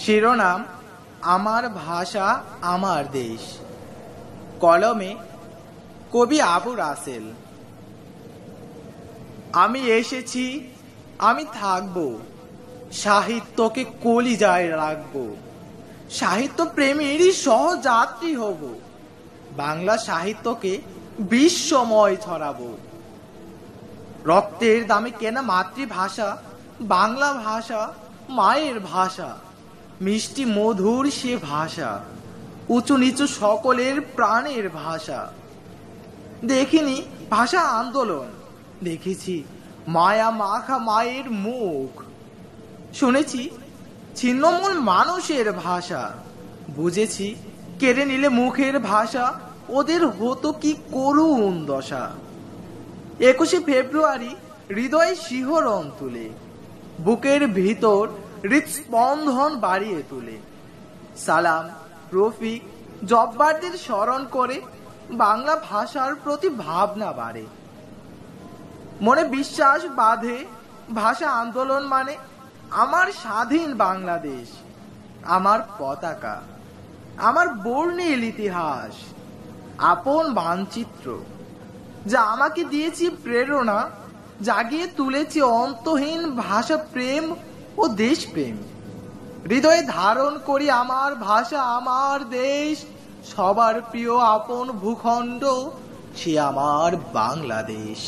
শিরোনাম আমার ভাষা আমার দেশ। কলমে কবি আবু রাসেল। আমি এসেছি, আমি থাকব, সাহিত্যকে কলিজায় রাখব, সাহিত্য প্রেমীরই সহযাত্রী হব, বাংলা সাহিত্যকে বিশ্বময় ছড়াবো। রক্তের দামে কেনা মাতৃভাষা বাংলা ভাষা, মায়ের ভাষা, মিষ্টি মধুর সে ভাষা, উঁচু নিচু সকলের প্রাণের ভাষা। দেখিনি ভাষা আন্দোলন, দেখেছি মায়া মাখা মায়ের মুখ, শুনেছি ছিন্নমূল মানুষের ভাষা, বুঝেছি কেড়ে নিলে মুখের ভাষা ওদের হতো কি করুণ দশা। 21শে ফেব্রুয়ারি হৃদয়ে শিহরণ তুলে, বুকের ভিতর হৃৎস্পন্দন বাড়িয়ে তুলে। সালাম, রফিক, জব্বারদের স্মরণ করে বাংলা ভাষার প্রতি ভাবনা বাড়ে। মনে বিশ্বাস বাঁধে ভাষা আন্দোলন মানে আমার স্বাধীন বাংলাদেশ, আমার পতাকা, আমার বর্ণিল ইতিহাস, আপন মানচিত্র, যা আমাকে দিয়েছি প্রেরণা, জাগিয়ে তুলেছি অন্তহীন ভাষা প্রেম ও দেশপ্রেম। হৃদয়ে ধারণ করি আমার ভাষা আমার দেশ, সবার প্রিয় আপন ভূখণ্ড সে আমার বাংলাদেশ।